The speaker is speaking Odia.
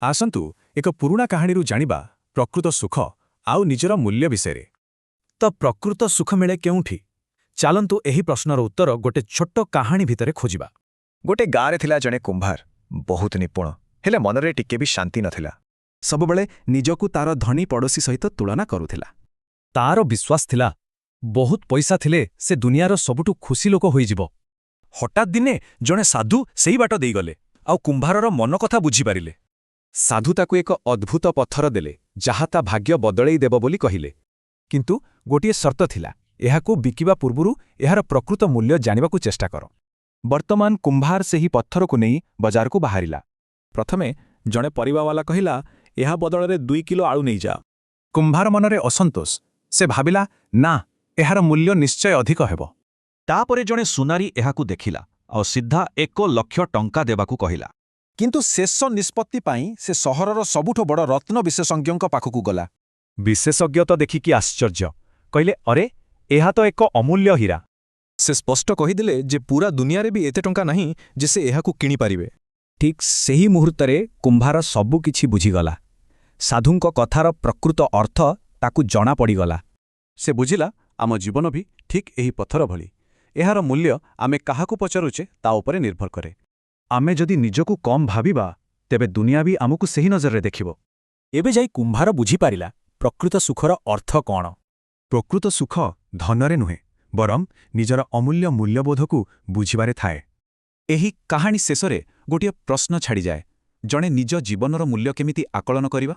ଆସନ୍ତୁ ଏକ ପୁରୁଣା କାହାଣୀରୁ ଜାଣିବା ପ୍ରକୃତ ସୁଖ ଆଉ ନିଜର ମୂଲ୍ୟ ବିଷୟରେ। ତ ପ୍ରକୃତ ସୁଖ ମିଳେ କେଉଁଠି? ଚାଲନ୍ତୁ ଏହି ପ୍ରଶ୍ନର ଉତ୍ତର ଗୋଟେ ଛୋଟ କାହାଣୀ ଭିତରେ ଖୋଜିବା। ଗୋଟେ ଗାଁରେ ଥିଲା ଜଣେ କୁମ୍ଭାର, ବହୁତ ନିପୁଣ, ହେଲେ ମନରେ ଟିକେ ବି ଶାନ୍ତି ନଥିଲା। ସବୁବେଳେ ନିଜକୁ ତାର ଧନୀ ପଡ଼ୋଶୀ ସହିତ ତୁଳନା କରୁଥିଲା। ତାର ବିଶ୍ୱାସ ଥିଲା, ବହୁତ ପଇସା ଥିଲେ ସେ ଦୁନିଆର ସବୁଠୁ ଖୁସି ଲୋକ ହୋଇଯିବ। ହଠାତ୍ ଦିନେ ଜଣେ ସାଧୁ ସେହି ବାଟ ଦେଇଗଲେ, ଆଉ କୁମ୍ଭାରର ମନ କଥା ବୁଝିପାରିଲେ। ସାଧୁ ତାକୁ ଏକ ଅଦ୍ଭୁତ ପଥର ଦେଲେ, ଯାହା ତା ଭାଗ୍ୟ ବଦଳେଇ ଦେବ ବୋଲି କହିଲେ। କିନ୍ତୁ ଗୋଟିଏ ସର୍ତ୍ତ ଥିଲା, ଏହାକୁ ବିକିବା ପୂର୍ବରୁ ଏହାର ପ୍ରକୃତ ମୂଲ୍ୟ ଜାଣିବାକୁ ଚେଷ୍ଟା କର। ବର୍ତ୍ତମାନ କୁମ୍ଭାର ସେହି ପଥରକୁ ନେଇ ବଜାରକୁ ବାହାରିଲା। ପ୍ରଥମେ ଜଣେ ପରିବାବାଲା କହିଲା, ଏହା ବଦଳରେ 2 କିଲୋ ଆଳୁ ନେଇଯା। କୁମ୍ଭାର ମନରେ ଅସନ୍ତୋଷ। ସେ ଭାବିଲା, ନା, ଏହାର ମୂଲ୍ୟ ନିଶ୍ଚୟ ଅଧିକ ହେବ। ତାପରେ ଜଣେ ସୁନାରୀ ଏହାକୁ ଦେଖିଲା ଆଉ ସିଧା 1 ଲକ୍ଷ ଟଙ୍କା ଦେବାକୁ କହିଲା। କିନ୍ତୁ ଶେଷ ନିଷ୍ପତ୍ତି ପାଇଁ ସେ ସହରର ସବୁଠୁ ବଡ଼ ରତ୍ନ ବିଶେଷଜ୍ଞଙ୍କ ପାଖକୁ ଗଲା। ବିଶେଷଜ୍ଞ ତ ଦେଖିକି ଆଶ୍ଚର୍ଯ୍ୟ, କହିଲେ, ଅରେ, ଏହା ତ ଏକ ଅମୂଲ୍ୟ ହୀରା। ସେ ସ୍ପଷ୍ଟ କହିଦେଲେ ଯେ ପୁରା ଦୁନିଆରେ ବି ଏତେ ଟଙ୍କା ନାହିଁ ଯେ ସେ ଏହାକୁ କିଣିପାରିବେ। ଠିକ୍ ସେହି ମୁହୂର୍ତ୍ତରେ କୁମ୍ଭାର ସବୁ କିଛି ବୁଝିଗଲା। ସାଧୁଙ୍କ କଥାର ପ୍ରକୃତ ଅର୍ଥ ତାକୁ ଜଣାପଡ଼ିଗଲା। ସେ ବୁଝିଲା, ଆମ ଜୀବନ ବି ଠିକ୍ ଏହି ପଥର ଭଳି। ଏହାର ମୂଲ୍ୟ ଆମେ କାହାକୁ ପଚାରୁଛେ ତା ଉପରେ ନିର୍ଭର କରେ। ଆମେ ଯଦି ନିଜକୁ କମ୍ ଭାବିବା, ତେବେ ଦୁନିଆ ବି ଆମକୁ ସେହି ନଜରରେ ଦେଖିବ। ଏବେ ଯାଇ କୁମ୍ଭାର ବୁଝିପାରିଲା ପ୍ରକୃତ ସୁଖର ଅର୍ଥ କ'ଣ। ପ୍ରକୃତ ସୁଖ ଧନରେ ନୁହେଁ, ବରଂ ନିଜର ଅମୂଲ୍ୟ ମୂଲ୍ୟବୋଧକୁ ବୁଝିବାରେ ଥାଏ। ଏହି କାହାଣୀ ଶେଷରେ ଗୋଟିଏ ପ୍ରଶ୍ନ ଛାଡ଼ିଯାଏ, ଜଣେ ନିଜ ଜୀବନର ମୂଲ୍ୟ କେମିତି ଆକଳନ କରିବା?